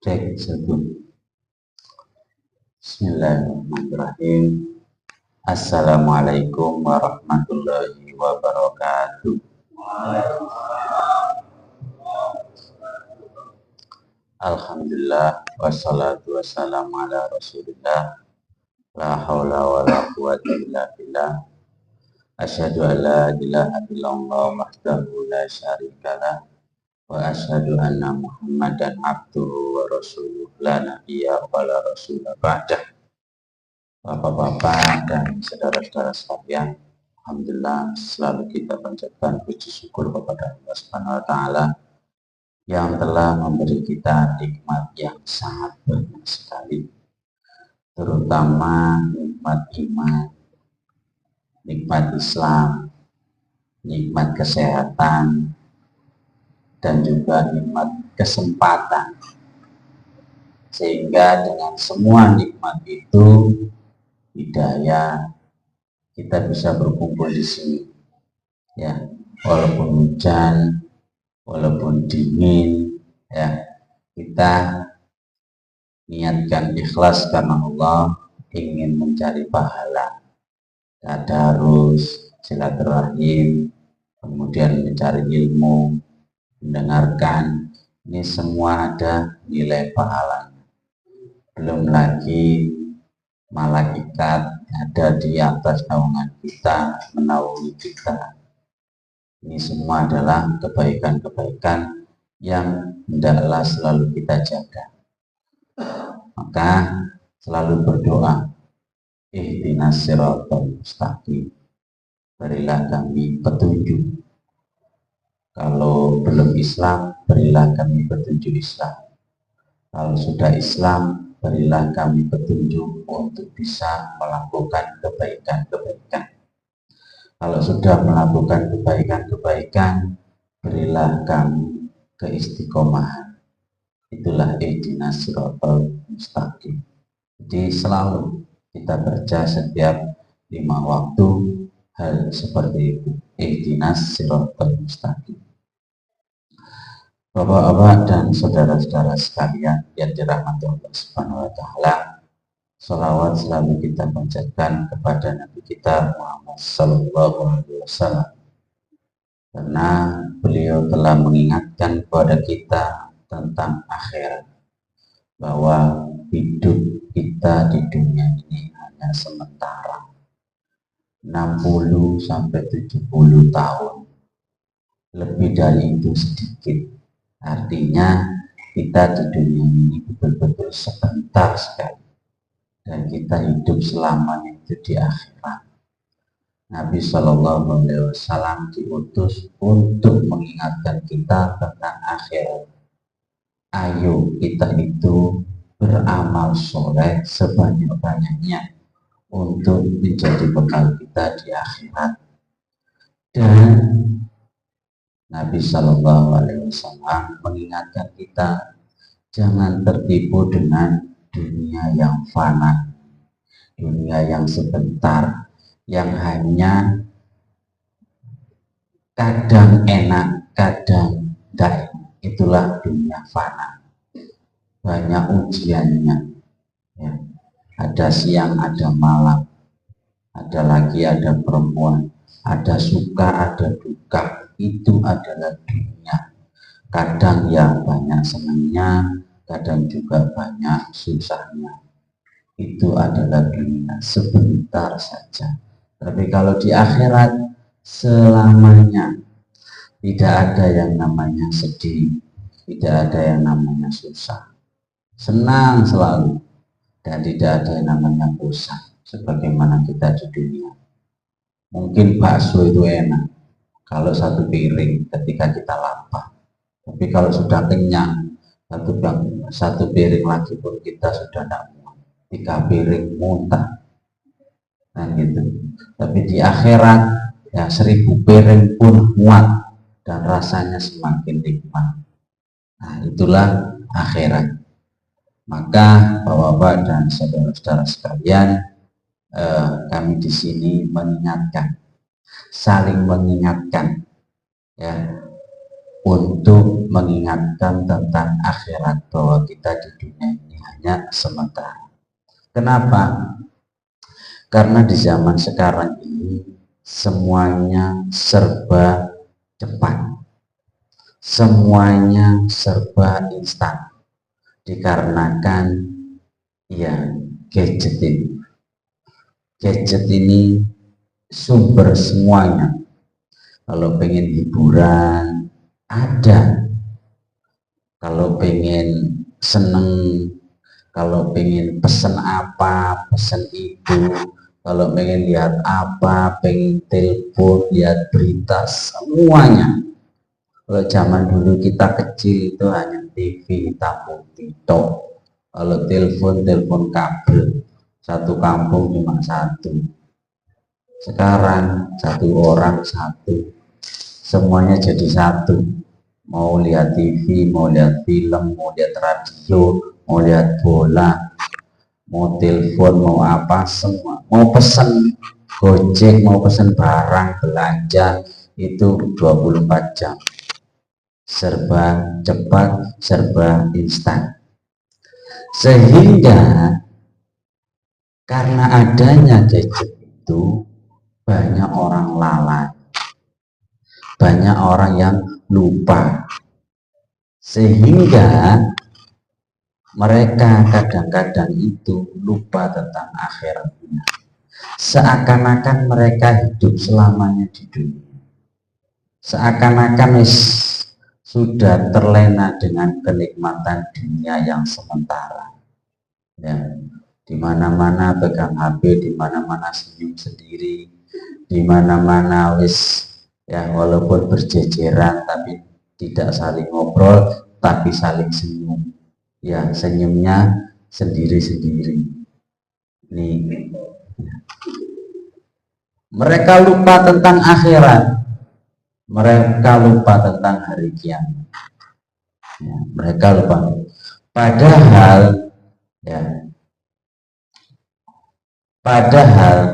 Cek satu. Bismillahirrahmanirrahim. Assalamualaikum warahmatullahi wabarakatuh. Alhamdulillah wassalatu wassalamu ala rasulillah la haula wa la quwwata illa billah. Asyhadu an la ilaha illallah wahdahu la syarikalah wa asyhadu anna Muhammadan abduhu wa rasuluh la nabiyya wa la rasula ba'dah. Bapak-bapak dan saudara-saudara sekalian, alhamdulillah selalu kita panjatkan puji syukur kepada Allah Subhanahu wa taala yang telah memberi kita nikmat yang sangat banyak sekali, terutama nikmat iman, nikmat Islam, nikmat kesehatan, dan juga nikmat kesempatan. Sehingga dengan semua nikmat itu, hidayah, kita bisa berkumpul di sini. Ya, walaupun hujan, walaupun dingin, ya, kita niatkan ikhlas karena Allah, ingin mencari pahala, tadarus, silaturahim, kemudian mencari ilmu, mendengarkan, ini semua ada nilai pahalanya. Belum lagi malaikat ada di atas naungan kita, menaungi kita. Ini semua adalah kebaikan-kebaikan yang hendaklah selalu kita jaga. Maka selalu berdoa, ihdinas siratal mustaqim, berilah kami petunjuk. Kalau belum Islam, berilah kami petunjuk Islam. Kalau sudah Islam, berilah kami petunjuk untuk bisa melakukan kebaikan-kebaikan. Kalau sudah melakukan kebaikan-kebaikan, berilah kami keistiqomahan. Itulah ihdinas siratal mustaqim. Jadi selalu kita baca setiap 5 waktu hal seperti itu. Ihdinas siratal mustaqim. Bapak-bapak dan saudara-saudara sekalian yang dirahmati Allah Subhanahu wa taala, salawat selalu kita panjatkan kepada Nabi kita Muhammad sallallahu alaihi wasallam, karena beliau telah mengingatkan kepada kita tentang akhirat, bahwa hidup kita di dunia ini hanya sementara, 60 sampai 70 tahun. Lebih dari itu sedikit. Artinya kita di dunia ini betul-betul sebentar sekali, dan kita hidup selamanya itu di akhirat. Nabi Shallallahu Alaihi Wasallam diutus untuk mengingatkan kita tentang akhirat. Ayo kita itu beramal soleh sebanyak-banyaknya untuk menjadi bekal kita di akhirat. Dan Nabi Shallallahu Alaihi Wasallam mengingatkan kita jangan tertipu dengan dunia yang fana, dunia yang sebentar, yang hanya kadang enak, kadang tidak. Itulah dunia fana. Banyak ujiannya. Ya. Ada siang, ada malam, ada lagi ada perempuan, ada suka, ada duka. Itu adalah dunia. Kadang ya banyak senangnya, kadang juga banyak susahnya. Itu adalah dunia, sebentar saja. Tapi kalau di akhirat selamanya, tidak ada yang namanya sedih, tidak ada yang namanya susah. Senang selalu, dan tidak ada yang namanya bosan sebagaimana kita di dunia. Mungkin bakso itu enak kalau satu piring ketika kita lapar, tapi kalau sudah kenyang satu piring lagi pun kita sudah tidak muat, 3 piring muntah, nah gitu. Tapi di akhirat ya 1000 piring pun muat dan rasanya semakin nikmat. Nah itulah akhirat. Maka bapak-bapak dan saudara-saudara sekalian, kami di sini mengingatkan, saling mengingatkan, ya, untuk mengingatkan tentang akhirat, bahwa kita di dunia ini hanya sementara. Kenapa? Karena di zaman sekarang ini semuanya serba cepat, semuanya serba instan, dikarenakan ya gadget ini. Gadget ini sumber semuanya. Kalau pengen hiburan ada, kalau pengen seneng, kalau pengen pesen apa, pesen itu, kalau pengen lihat apa, pengen telepon, lihat berita, semuanya. Kalau zaman dulu kita kecil itu hanya TV hitam putih tok. Kalau telepon kabel, satu kampung cuma satu. Sekarang satu orang satu, semuanya jadi satu. Mau lihat TV, mau lihat film, mau lihat radio, mau lihat bola, mau telepon, mau apa, semua. Mau pesen Gojek, mau pesen barang, belanja, itu 24 jam. Serba cepat, serba instan. Sehingga karena adanya gadget itu, banyak orang lalai, banyak orang yang lupa, sehingga mereka kadang-kadang itu lupa tentang akhiratnya. Seakan-akan mereka hidup selamanya di dunia, seakan-akan sudah terlena dengan kenikmatan dunia yang sementara. Ya, di mana-mana pegang HP, di mana-mana senyum sendiri, di mana-mana ya walaupun berjejeran tapi tidak saling ngobrol, tapi saling senyum. Ya, senyumnya sendiri-sendiri. Nih, mereka lupa tentang akhirat. Mereka lupa tentang hari kiamat. Ya, mereka lupa. Padahal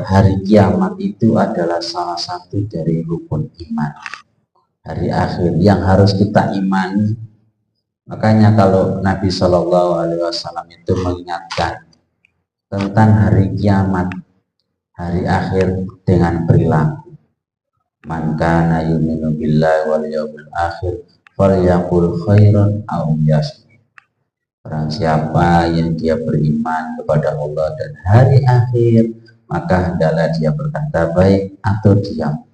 hari kiamat itu adalah salah satu dari rukun iman. Hari akhir yang harus kita imani. Makanya kalau Nabi Shallallahu Alaihi Wasallam itu mengingatkan tentang hari kiamat, hari akhir dengan perilaku. Man kana yu'minu billahi wal yawmil akhir falyaqul khairan aw liyasmut. Barang siapa yang dia beriman kepada Allah dan hari akhir, maka hendaklah dia berkata baik atau diam.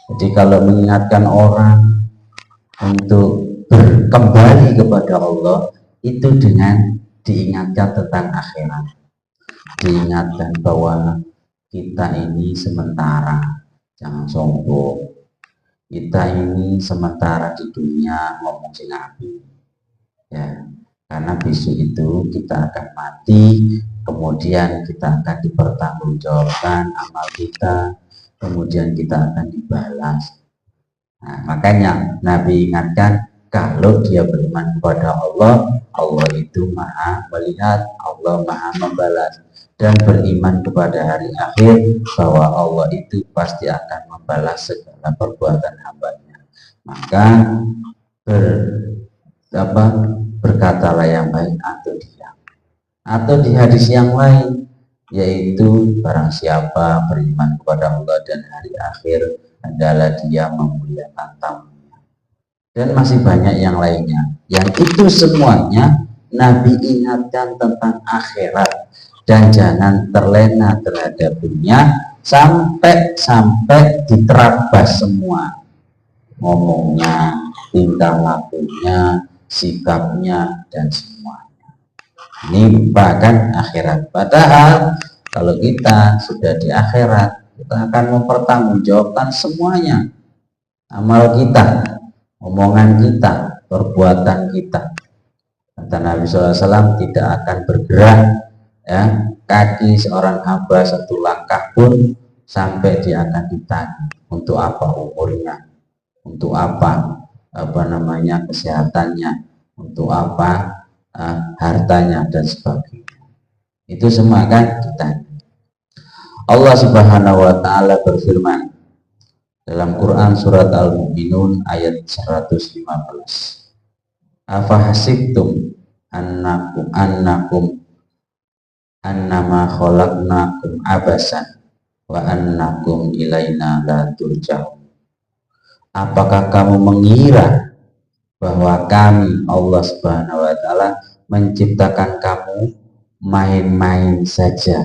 Jadi kalau mengingatkan orang untuk kembali kepada Allah, itu dengan diingatkan tentang akhirat, diingatkan bahwa kita ini sementara. Jangan sombong. Kita ini sementara di dunia ngomong sing api. Ya, karena besok itu kita akan mati, kemudian kita akan dipertanggungjawabkan amal kita, kemudian kita akan dibalas. Nah, makanya Nabi ingatkan kalau dia beriman kepada Allah, Allah itu maha melihat, Allah maha membalas. Dan beriman kepada hari akhir, bahwa Allah itu pasti akan membalas segala perbuatan hambanya. Maka berkatalah yang baik atau diam. Atau di hadis yang lain, yaitu barang siapa beriman kepada Allah dan hari akhir, adalah dia memuliakan tamunya. Dan masih banyak yang lainnya. Yang itu semuanya Nabi ingatkan tentang akhirat. Dan jangan terlena terhadap dunia sampai diterabas semua, ngomongnya, tingkah lakunya, sikapnya, dan semuanya. Ini bahkan akhirat. Padahal kalau kita sudah di akhirat, kita akan mempertanggungjawabkan semuanya. Amal kita, omongan kita, perbuatan kita. Kata Nabi SAW, tidak akan bergerak ya, kaki seorang hamba satu langkah pun sampai dia akan ditanya untuk apa umurnya, untuk apa kesehatannya, untuk apa hartanya dan sebagainya. Itu semua kan ditanya. Allah Subhanahu wa taala berfirman dalam Quran surat Al-Mu'minun ayat 115. Afahasibtum annakum annama khalaqnakum abasan wa annakum ilaina la turja'un. Apakah kamu mengira bahwa kami Allah Subhanahu wa taala menciptakan kamu main-main saja,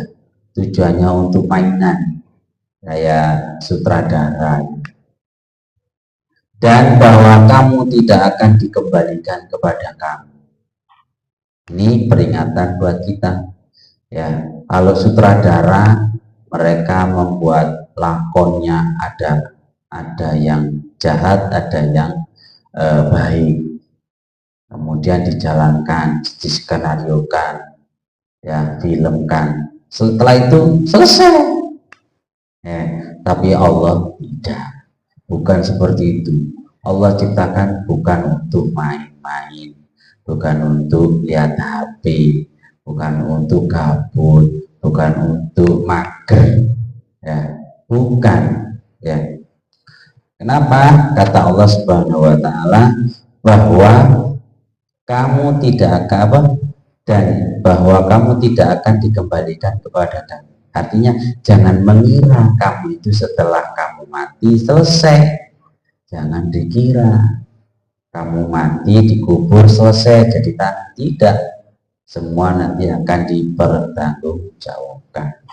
tujuannya untuk mainan kayak sutradara, dan bahwa kamu tidak akan dikembalikan kepada kami. Ini peringatan buat kita ya. Kalau sutradara mereka membuat lakonnya, ada yang jahat, ada yang baik, kemudian dijalankan, diskenariokan, ya, filmkan. Setelah itu selesai. Tapi Allah tidak, bukan seperti itu. Allah ciptakan bukan untuk main-main, bukan untuk lihat HP, bukan untuk gabut, bukan untuk mager, ya, bukan, ya. Kenapa? Kata Allah Subhanahu wa taala bahwa kamu tidak akan dan bahwa kamu tidak akan dikembalikan kepada kami. Artinya jangan mengira kamu itu setelah kamu mati selesai. Jangan dikira kamu mati dikubur selesai jadi tanah. Tidak. Semua nanti akan dipertanggungjawabkan.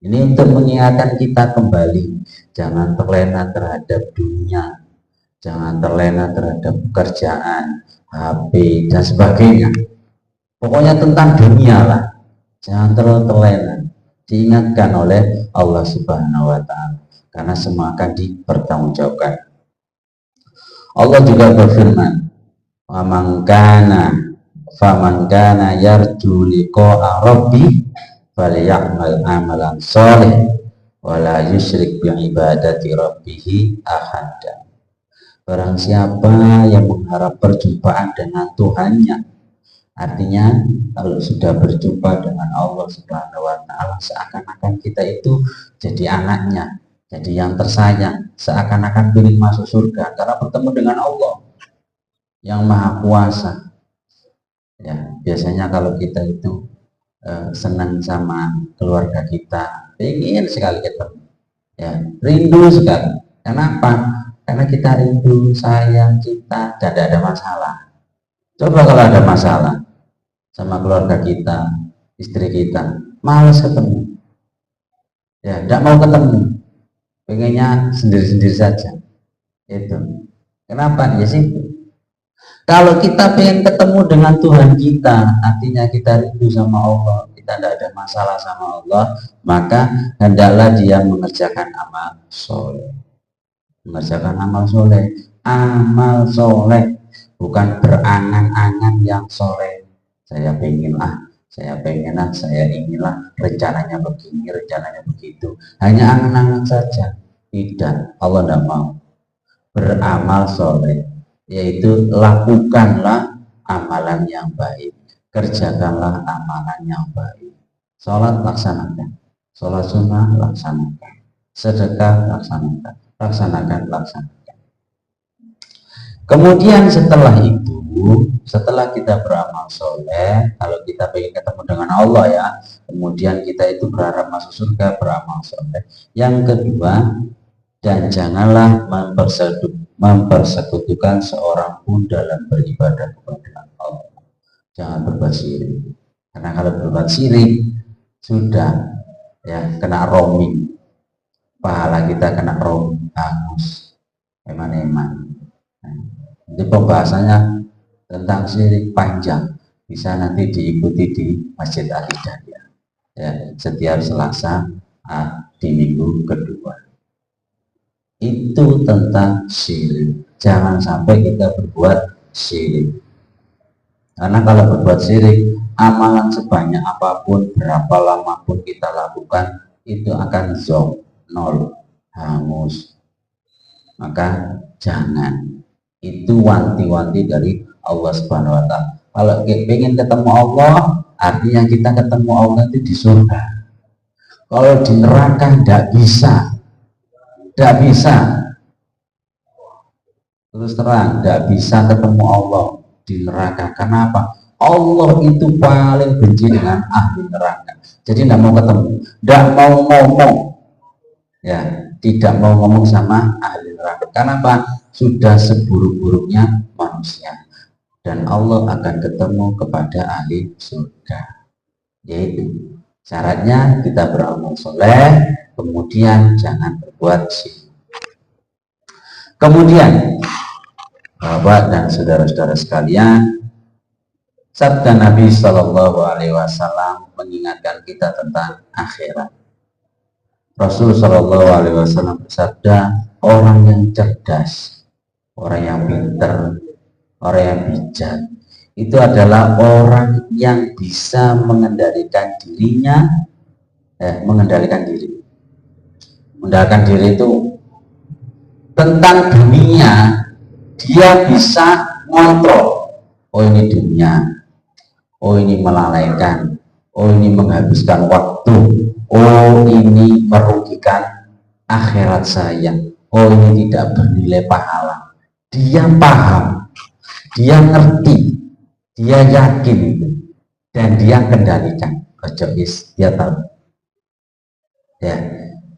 Ini untuk mengingatkan kita kembali. Jangan terlena terhadap dunia. Jangan terlena terhadap pekerjaan, HP, dan sebagainya. Pokoknya tentang dunia lah. Jangan terlalu terlena. Diingatkan oleh Allah Subhanahu wa taala karena semua akan dipertanggungjawabkan. Allah juga berfirman, "Faman kana yarju liqa'a rabbih falyamal amalan shalih wa la yusyrik bi ibadati rabbih ahada." Barang siapa yang mengharap perjumpaan dengan Tuhannya, artinya kalau sudah berjumpa dengan Allah Subhanahu wa taala, seakan-akan kita itu jadi anaknya, jadi yang tersayang, seakan-akan ingin masuk surga karena bertemu dengan Allah yang Maha Kuasa. Ya, biasanya kalau kita itu senang sama keluarga kita, ingin sekali ketemu, ya, rindu sekali. Kenapa? Karena kita rindu, sayang, cinta, dan tidak ada masalah. Coba kalau ada masalah sama keluarga kita, istri kita, malas ketemu, ya, tidak mau ketemu, pengennya sendiri-sendiri saja. Itu kenapa? Ya sih, kalau kita pengen ketemu dengan Tuhan kita, artinya kita rindu sama Allah, kita tidak ada masalah sama Allah, maka hendaklah dia mengerjakan amal soleh. Mengerjakan amal soleh, amal soleh, bukan berangan-angan yang soleh. Saya pengenlah, saya inginlah, rencananya begini, rencananya begitu. Hanya angan-angan saja. Tidak, Allah tidak mau. Beramal soleh, yaitu lakukanlah amalan yang baik, kerjakanlah amalan yang baik. Sholat laksanakan, sholat sunnah laksanakan, sedekah laksanakan, laksanakan. Kemudian setelah itu, setelah kita beramal soleh, kalau kita ingin ketemu dengan Allah ya, kemudian kita itu berharap masuk surga, beramal soleh. Yang kedua, dan janganlah mempersekutukan seorang pun dalam beribadah kepada Allah. Jangan berbuat syirik, karena kalau berbuat syirik sudah ya kena roaming, pahala kita kena roaming, hangus, eman-eman. Jadi pembahasannya tentang syirik panjang, bisa nanti diikuti di Masjid Al-Hidayah ya, setiap Selasa di minggu kedua. Itu tentang syirik. Jangan sampai kita berbuat syirik, karena kalau berbuat syirik, amalan sebanyak apapun, berapa lama pun kita lakukan, itu akan zong, nol, hangus. Maka jangan. Itu wanti-wanti dari Allah Subhanahu wa taala. Kalau ingin ketemu Allah, artinya kita ketemu Allah itu di surga. Kalau di neraka tidak bisa. Terus terang, nggak bisa ketemu Allah di neraka. Kenapa? Allah itu paling benci dengan ahli neraka. Jadi tidak mau ketemu, tidak mau ngomong, ya, tidak mau ngomong sama ahli neraka. Kenapa? Sudah seburuk-buruknya manusia. Dan Allah akan ketemu kepada ahli surga. Yaitu syaratnya kita beramal soleh, kemudian jangan berbuat syirik. Kemudian Bapak dan saudara-saudara sekalian, sabda Nabi Shallallahu Alaihi Wasallam mengingatkan kita tentang akhirat. Rasul Shallallahu Alaihi Wasallam bersabda, orang yang cerdas, orang yang pintar, orang yang bijak, itu adalah orang yang bisa mengendalikan dirinya, mengendalikan diri. Mengendalikan diri itu tentang dunia. Dia bisa ngontrol, oh ini dunia, oh ini melalaikan, oh ini menghabiskan waktu, oh ini merugikan akhirat saya, oh ini tidak bernilai pahala. Dia paham, dia ngerti, dia yakin itu, dan dia kendalikan. Dia tahu. Ya,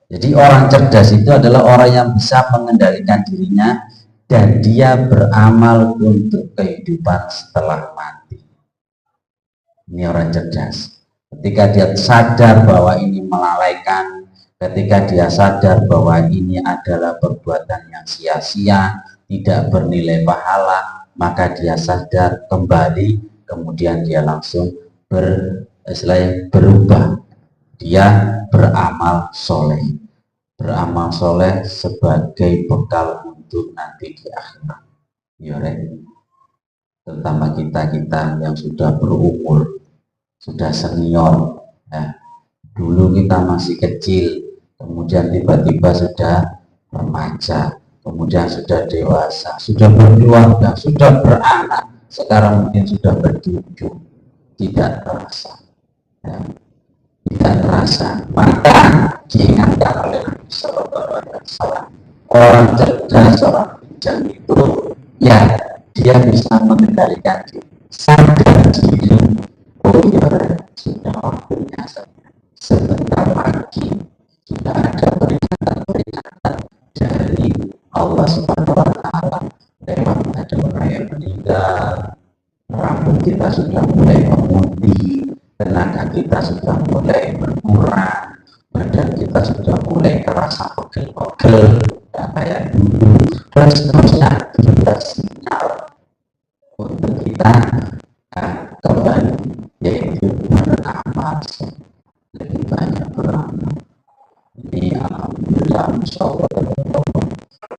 jadi orang cerdas itu adalah orang yang bisa mengendalikan dirinya dan dia beramal untuk kehidupan setelah mati. Ini orang cerdas. Ketika dia sadar bahwa ini melalaikan, ketika dia sadar bahwa ini adalah perbuatan yang sia-sia, tidak bernilai pahala, maka dia sadar kembali, kemudian dia langsung berubah. Dia beramal soleh. Beramal soleh sebagai bekal untuk nanti di akhirat. Terutama kita yang sudah berumur, sudah senior, ya. Dulu kita masih kecil, kemudian tiba-tiba sudah remaja, kemudian sudah dewasa, sudah berkeluarga, sudah beranak, sekarang mungkin sudah bercucu, tidak terasa, ya. Tidak terasa. Maka diingatkan oleh Nabi Sallallahu Alaihi Wasallam, orang cerdas, orang bijak itu, ya, dia bisa mengendalikan diri, sadar diri, oh iya, sudah waktunya sebentar lagi sudah ada peringatan dari Allah Subhanahu Wa Taala, lewat ada orang yang meninggal, rambut kita sudah mulai memutih, tenaga kita sudah mulai berkurang, badan kita sudah mulai terasa pegel-pegel, kayak dulu, dan seterusnya. Itu sinyal untuk kita kembali, yaitu beramal, lebih banyak beramal. Ini alhamdulillah, insya Allah,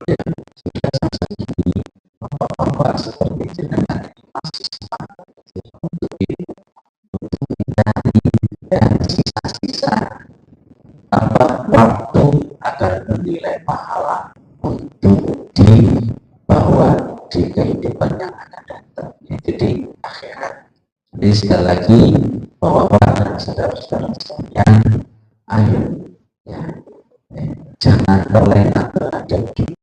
ya, sudah segini bapak-bapak seperti jenengan masih semangat untuk itu, untuk mencari dan sisa-sisa waktu agar bernilai pahala untuk dibawa di kehidupan yang akan datang, yaitu di akhirat. Jadi sekali lagi, bapak-bapak dan saudara-saudara sekalian, ayo, ya, jangan terlena terhadap dunia.